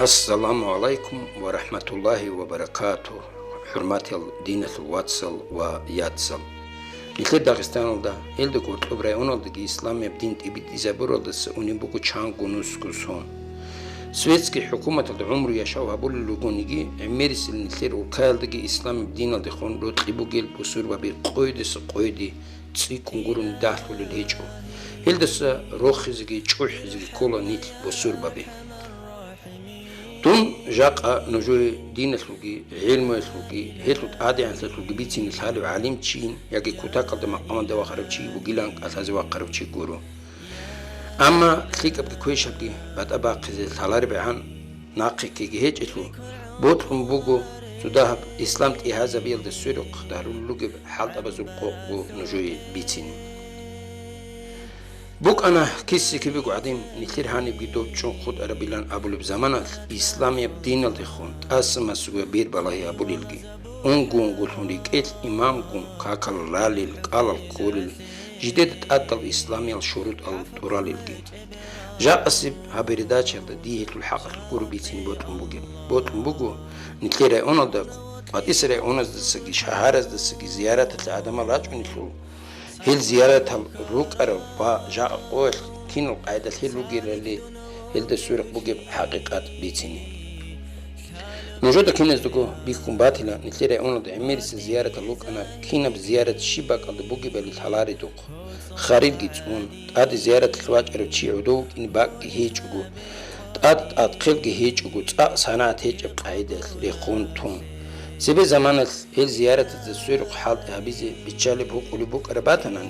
السلام عليكم ورحمة الله وبركاته. حرمات الدين الواتسل وياتسل مثل داغستان دا هل دكوت أبراهيم دك إسلام يبدين تبيت إزابور دس ونبوكو تشانغونوس كوسون سويتسكي حكومة العمر يشاو هبول اللوغونيجي عميرس النثير وكال دك إسلام يبدين دخون لو تلبوجيل بسور بابي قويدس قويدي تسي كونغورون داخل الهيجو هل دس روخزجي تشوحزجي كولا نيت بسور بابي تون جاقا نجوي دين الثلوجي علم الثلوجي هيتلوت عادي عن الثلوجي بيتين الحال وعلم تشين يجي كوتا قدم مقام دوا خربتشي وجيلان أساس وقربتشي جورو أما ثيك أبقى كويش أبقى بعد أبقى قزل ثالار بعن ناقي كي هيج إتلو بوتهم بوجو سداهب إسلام تهذا بيل السرق دارو اللوجي حال أبزل قو نجوي بيتين بوك أنا كيسي كي بيقو عديم نثير هاني بجدو تشون خود أرابيلان أبولي بزمانة الإسلام يبدين الدخون تأسما سوى بير بلاهي أبولي الجي أنقون قلتون لكيت إمامكم كاكال رالي قال القول جديد تأدى الإسلامي الشروط الدورالي الجي جاء أسيب هابردات شرط ديهة الحق القربيتين بوتن بوغو نثير أونا دا قد إسرع أونا دسكي شهارز دسكي زيارة العدم الراجع نثلو هل زيارة الروك أربعة جاء قول كينو قاعدة هلوجي اللي هل دسورق بوجب حقيقات بيتيني موجودة كينز دكو بيكون باتلا نتلري أونا دعميرس زيارة الروك أنا كينا بزيارة شباك اللي بوجب اللي تحلاري دوق خارج جيتون تاد زيارة الواج أربتشي عدو إن باق هيجوجو تاد خلق هيجوجو تا صناعة هيج قاعدة لخون تون سبي زمان هل زيارة الزسورق حال أبيزي بيتشالب هو قلبوك أرباتنا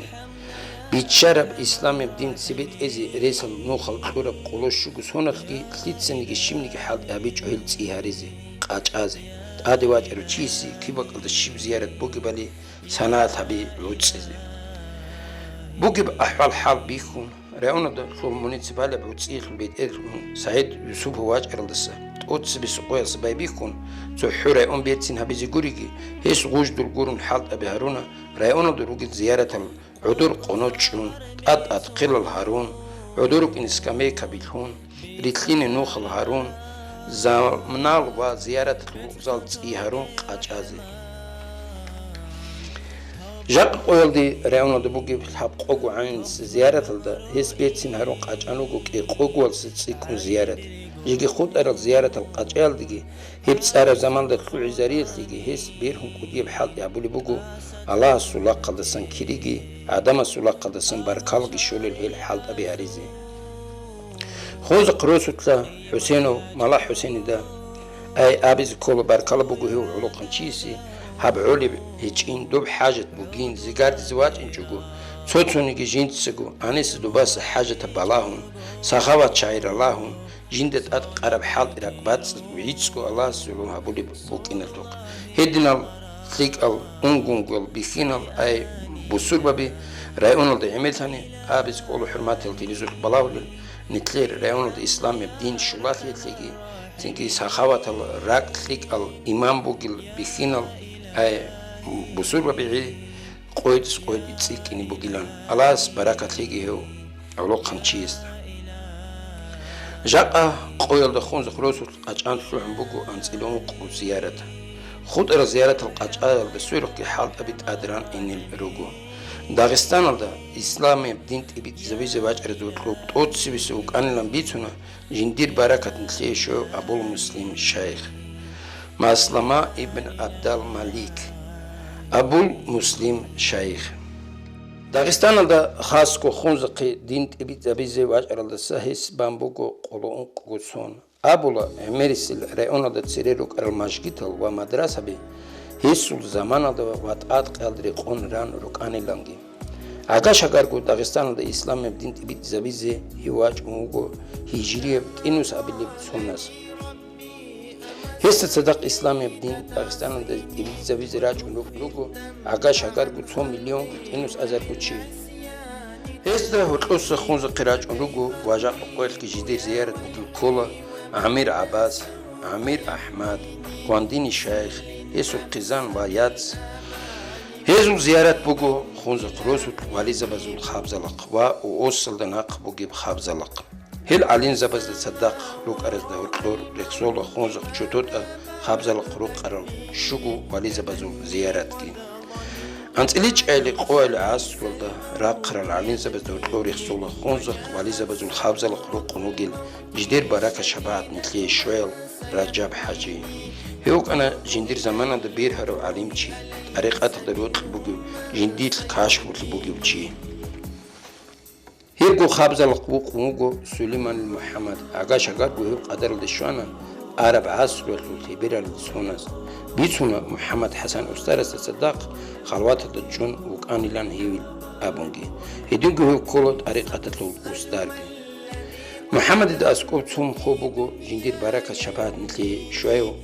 بيتشارب إسلام يبدين سبيت إزي ريس النوخل طورب قلوش شوكس هنا تليت سنة شمني حال أبيج هل تسيهاريزي قاج آزي تادي واج أروتشيسي كيبك الشيب زيارة بوكي بالي سنات هبي لوتسيزي بوكي بأحوال حال بيكون رأونا دا خور مونيتسبالي بوتسيخ البيت إذن سعيد يوسف واج أرلسة تقوتس بسقوية سباي بيكون سو حوري أم بيتسين هبيزي قوريكي هيس غوش دول قورن حالت أبي هارونا رأونا دروجت زيارة عدور قنوتشون أد قل الهارون عدورك إنسكامي كابيلهون ريتلين نوخ الهارون زمنال وزيارة الوغزال تسي هارون قاجازي جاق قويل دي رأونا دبوكي بالحب قوغو عين زيارة الدا هيس بيتسين هارون قاجانوغو كي قوغو الستسيكون زيارة يجي خود أرد زيارة القاجال ديجي هيب تسارة زمان دا طلوع زاريل ديجي هيس بيرهم كودي بحال يعبولي بوغو الله سولاق قدسان كيريجي عدم سولاق قدسان باركالغي شول الهيل حال أبي عريزي خوز قروسو تلا حسينو ملا حسيني دا أي أبيز كولو باركال بوغو هيو علوقن چيسي هاب عولي هيچين دوب حاجة بوغين زيگارد زواج انجوغو صوتونيجي جين تسيگو آنيس دوباس حاجة بلاهم سخاوات شعير اللهم جندت أد قرب حال إراقبات وعيدسكو الله سلوم هبولي بوكين التوق هيدنا ثيك أنقنقل بيخينال أي بسور بابي رأيونال دي عملتاني آبز قولو حرمات التليزور بلاولي نتلير رأيونال دي إسلام يبدين شلاتي تليكي تنكي سخاوات الراق ثيك الإمام بوكيل بيخينال أي بسور بابي قويدس قويد تسيكيني بوكيلان الله بركة تليكي هو أولو قنشيز جاء قويل دخون زخروسو القاجان تلوحن بوكو أنسيلون قو زيارة خود أرى زيارة القاجان بسورق حال أبيت أدران إن الروغو داغستان دا إسلام يبدين تبيت زوي زواج أرزوتلو توتسي بسوق أن لم بيتنا جندير بركة نتليشو أبو المسلم الشيخ مسلمة ابن عبد الملك أبو المسلم شيخ داغستان دا خاص کو خونزقي دين تبيت زبي زواج أرلسا هيس بامبوكو قولون قوسون أبولا عميرسل رأيونا دا تسيريروك أرلماشكيتل ومدرسة بي هيسول زمان دا واتقاد قيالدري قون ران روكاني لانجي أغاش أغاركو داغستان دا إسلام يبدين تبيت زبي زي هواج أموغو هجرية بتينوس أبلي بسوناس هست صدق إسلام يبدين داغستان دا تبيت زبي زي راج أموغو أغاش أغاركو 2 مليون بتينوس أزاركو تشي هست دا هتلوس خونز قراج أموغو واجاق قويل كي جدير زيارة بكل عمير عباس عمير أحمد وانديني شيخ هيسو قزان وياتس هيزو زيارة بوغو خونز قروسو والي زبازو الخابزلق وأوصل دناق بوغي بخابزلق هل علين زبز تصدق لوك أرز ده الطور رخصول خونزق شتوت خابزل قروق قرر شكو ولي زبزو زيارتكي أنت إليش أيلي قوال عاس ولده راقر العلين زبز ده الطور رخصول خونزق ولي زبزو خابزل قروق قنوغل جدير بركة شبعت مثلي شويل رجاب حاجي هيوك أنا جندير زمانا ده بير هرو عليمشي طريقة تقدروت بوجو جندير الكاشف وتبوجو بشي هيرجو خابز القوق وموجو سليمان المحمد عقاش عقاربو هيو قدر الدشوانا عرب عصر والتبير السوناس بيتسونا محمد حسن أستاذ تصدق خلوات الدجون وكان لان هيو أبونجي هيدونجو هيو كولو طريقة الأستاذ محمد دا أسكوب ثم خوبوجو جندير بركة شباب مثل شويو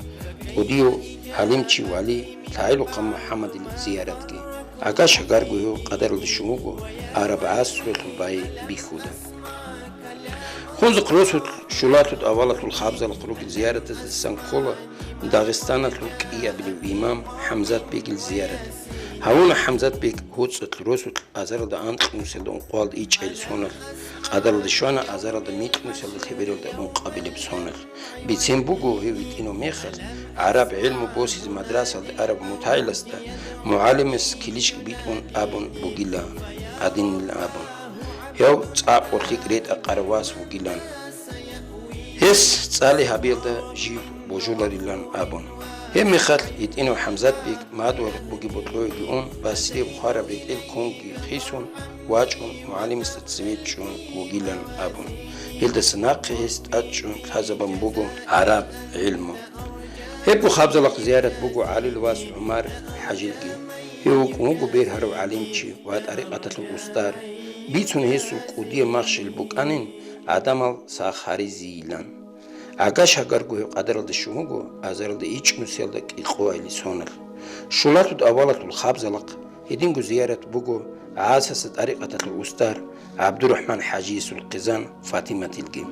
وديو حليمشي والي تعالوا قام محمد زيارتك عقاش عقاربو هيو قدر الشموغو عرب عصر باي بيخودا خنزق روسو شلاتو أولة الخابزة لقروك زيارة السنقولة داغستان الكئية بالإمام حمزات بيك الزيارة هاونا حمزات بيك هوتسط روسو أزار دا أنت مسل دون قوال إيش إل سونر قدر الشوانا أزار دا ميت مسل الخبير دا مقابل بسونر بيتسين بوغو هيو إتينو ميخل عرب علم بوسيز مدرسة دا عرب متعيلستا معلم سكيليش بيتون أبون بوغيلا أدين الأبون هيو تصاب ورخيك ريت أقارواس وغيلان هس تصالي هابيل دا جيب بوجولاري لان أبون هم مخال يتينو حمزات بيك مادو بوغي بطلوي جيون باسري بخارة بريت الكونغي خيسون واجون معلم استتسويت جون وغيلان أبون هيل دا سناقي هست أجون كازبان بوغو عرب علمو هيبو خابزة لق زيارة بوغو علي الواس عمر حاجيلكي هيو كونغو بير هرو عليمشي وهاد طريقة الأستار بيتون هيسو قودية مخشي البوكانين عدمال ساخاري زيلان عقاش هقارقو هيو قدر الدشوموغو ازار الدا ايش نسيلدك إقوى إلي سونر شولاتو دا أولاتو الخابزة لق هيدينغو زيارة بوغو عاسس طريقة الأستار عبد الرحمن حاجيس القزان فاطمة القيم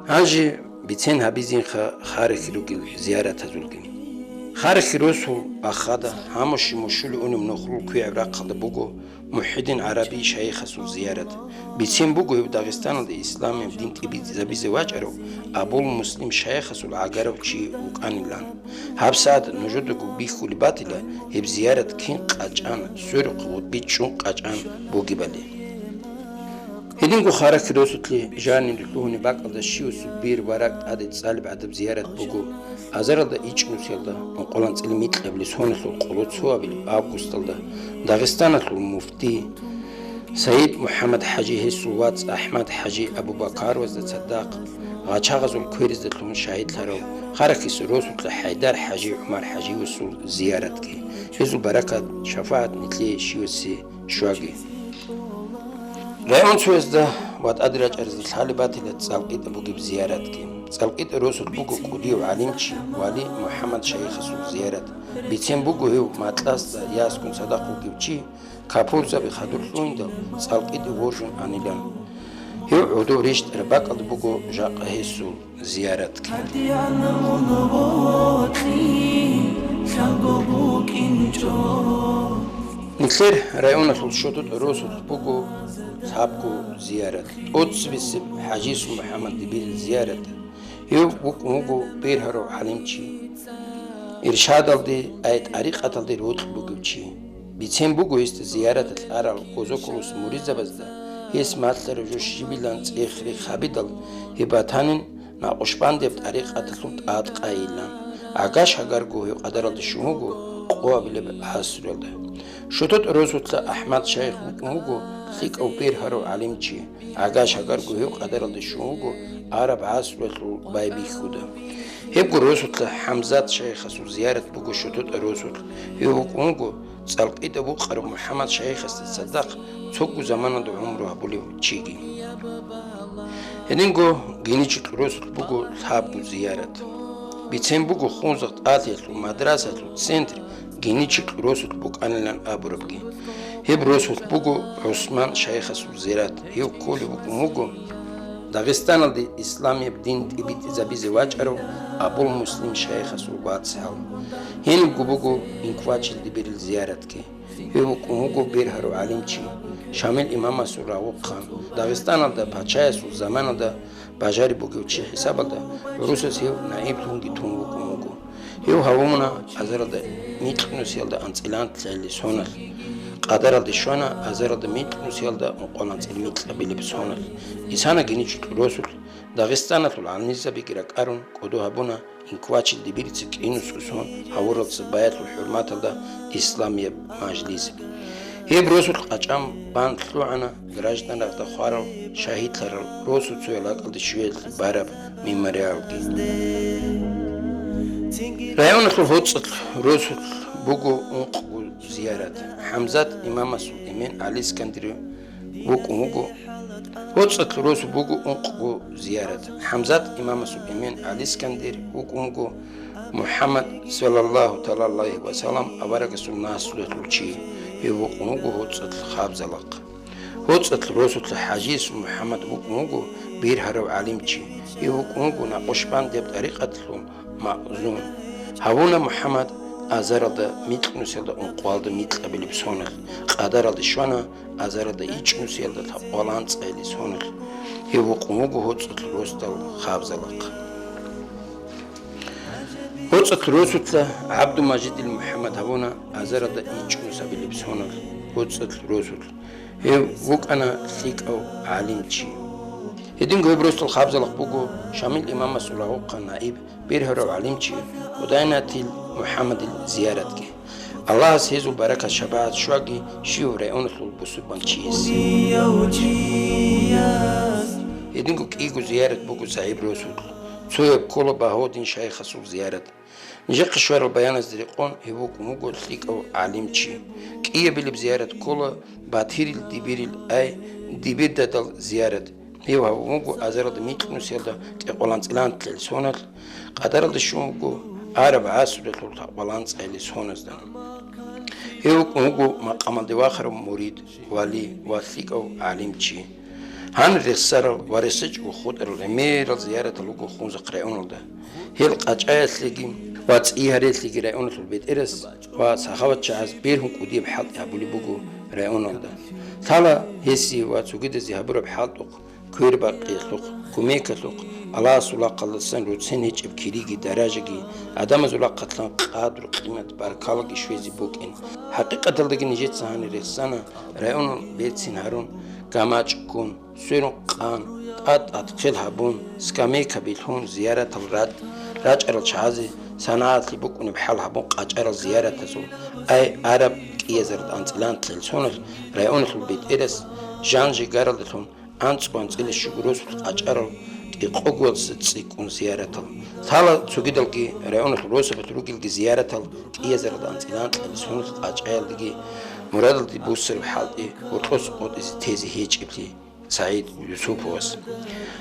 هانجي بيتين هابيزين خارج لوغل زيارة تزولقين خارج روسو أخذ هاموشي مشول أنم نخلو كوي عراق بوغو محدين عربي شيخ سو زيارة بيتين بوغو هيو داغستان الإسلام بدين تبيت زبي زواج أرو أبو المسلم شيخ سو العقارو تشي وكان لان هابساد نجدكو بيخو لباتلا هيب زيارة كين قاجان سورق وبيت شون قاجان بوغي بالي هدينكو خارج روسو تلي جاني لهوني باقل دا شيو سبير وراك عدد صالب عدد زيارة بوغو أزار دا إيش نسيل دا نقولان تلميت قبل سونة القلوت سوا بلي أغسطس دا داغستان المفتي سيد محمد حاجي هسوات أحمد حاجي أبو بكر وزد صداق غاشاغزو الكويرز دتلون شاهد لارو خاركيس روسو حيدر حاجي عمر حاجي وصول زيارتك هزو بركة شفاعت نتلي شيوسي شواغي رايون سويزدا وات أدراج أرز الحالبات اللي تسالقيت أبو جيب زيارتك تسالقيت روسو بوغو قودي وعليمشي والي محمد شيخ سو زيارت بيتين بوغو هيو ماتلاس دا ياسكن صداقو جيبشي كابورزا بخدر لويندا تسالقيت وورجون أنيلان هيو عدو ريشت رباك البوغو جاق هيسو زيارتك نكسر رايون الشوطة روسو بوغو صحابكو زيارة قدس بسب حاجيس محمد دبير زيارة يو بوك موغو بير هرو حليمشي إرشاد الدي آيت طريقة الدي روتخ بوغوشي بيتين بوغو است زيارة الأرال كوزوكروس موريزا بزدا هيس ماتلر جوشي بيلان تيخري خابيدل هباتانين ناقشبان دي بطريقة تلوت آد قايلان عقاش هقارقو هيو قدر الدي شموغو قوة بلب حاسر الدي شطوط روزوت أحمد شيخ موغو خيك أو بير هرو عليمشي عقاش هقارقو هيو قدر الدي شموغو عرب عاصر باي بيخودا هيبقو روزوت حمزات شيخ سو زيارة بوغو شطوط روزوت هيو موغو تسالقيت أبو قرب محمد شيخ استصدق توقو زمان دو عمره هبولي تشيجي هنينغو جينيشت روزوت بوغو تحابو زيارة بيتين بوغو خونزق آتيت ومدرسة وسنتر جينيشت روزوت بوغ أنلان أبوربكي هيب روزوت بوغو عثمان شيخ سو زيارة هيو كولي بوغو موغو داغستان الدي إسلامي بدين تبيت زبي زواج أرو أبو المسلم شيخ سو باتسهل هين بوغو إنكواتش الدي بير الزيارة كي هيو موغو بير هرو عليمشي شامل إمام سوراوق خان داغستان دا پاچای سو زمان دا باجاری بوگوچی حساب دا روسس هیو نائب تونگی تونگو کموگو هیو هاومنا ازر دا میتقنو سیال دا انسیلان تلیلی سونل قادر دا شوانا ازر دا میتقنو سیال دا مقالان تلیل میتقبیلی بسونل ایسانا گینی چطل روسول داغستان تول عنیزا بگیرک ارون کدو هبونا инквачил дибирици кинус кусон хавуралс баят хурмат да исламия мажлис хебросул qacham ban тлуана граждандар да харал шахидлар росу цуялак да швед бараб мемориал район хурцот росул бугу унqu ziyarat хамзат имама сулеймен али искандери бугу وصلت روس بوجو أنقو زيارة حمزات إمام سليمان علي اسكندر وكونغو محمد صلى الله عليه وسلم أبارك سنة سورة الشي هو كونغو وصلت خابز لق وصلت روس الحاجيس محمد وكونغو بير هرو عليمشي هو كونغو نقشبان دب طريقة مأذون هونا محمد أزارد ميتل نسيل دا أنقوال دا ميتل قبل بسونل قادر دا شوانا أزارد إيش نسيل دا تقوالان تسألي سونل هو قموغو هوتسط الروس دا خابزلق هوتسط الروس دا عبد مجيد المحمد هونا أزارد إيش نسيل بسونل هوتسط الروس هو وك أنا ثيك أو عالمتشي هدين قوي بروستل خابزلق بوغو شامل إمام سلاوق نائب بيرهرو علمتشي وداينا تيل محمد الزيارة كي الله سيزو بركة شبات شواقي شيو رأيون البسوط بانشيس يدنكو كيكو زيارة بوكو سعيب رسول تسويب كولو باهودين شاي خصوص زيارة نجاق شوار البيان الزريقون هبوكو موكو تليك أو علمتشي كيه بلي بزيارة كولو باتير الدبير الآي دبير دادل زيارة هيو هاو موكو أزارد ميتل نسيالدا تقولان تلان تلال سونال قدر الشوكو عرب عاسر لطلع بالانس على سونس دان هيو كونغو مقام الدواخر مريد والي واثيق أو علمتشي هان رسالة ورسج وخود الرمير زيارة لوكو خونز قرأون ده هي القاجعة لجيم واتسئيها ريت لجي رأيون البيت إرس وسخوات شعز بيرهم قدي بحال يابولي بوكو رأيون ده ثالا هسي واتسوجد زيابور بحال كير باقي لوق كوميك لوق الله سولا قلسن روتسن هيج بكيريجي دراجي ادم زولا قتلان قادر قيمه باركالك شويزي بوكين حقيقه دلدغي نجيت سهان ريسانا رايون بيت سينارون كاماج كون سيرون قان ات خل هبون سكامي كبيلون زياره الراد راجر الشازي سنات بوكون بحال هبون قاجر زياره تزول اي عرب كيزرد انتلان تلسون رايون البيت ارس جانجي غارلتون أنتقون إلى الشجروس أجرل يقوغل ستسيكون زيارة ثالا تسوجدل كي رأيون الروس بتروجل كي زيارة كيزر دانت إلان السونت أجعل دقي مراد دي بوسر بحالي ورقص قد تيزي هيج إبلي سعيد يوسف وس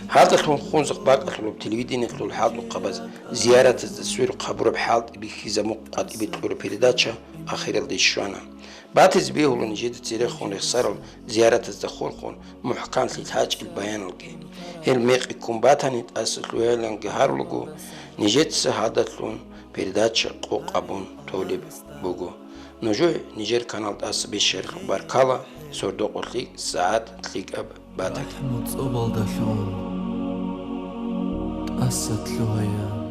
هذا تكون خونزق باق أطلب تلفزيون يطلب حال قبض زيارة التصوير قبر بحال بخيزة مقعد بتقول بيرداتشا آخر الدشوانا بعد زبيه لنجد تاريخون يخسر زيارة الدخول محكام للحاج البيان لقي الميق يكون باتني تأسس له لنجهار لقو نجد سهادة لون بيرداتشا قوق أبون طولب بوغو نجوي نيجر كانال تأسس بشير باركالا سردو قلتليك ساعات تليك أب باتك تأسس له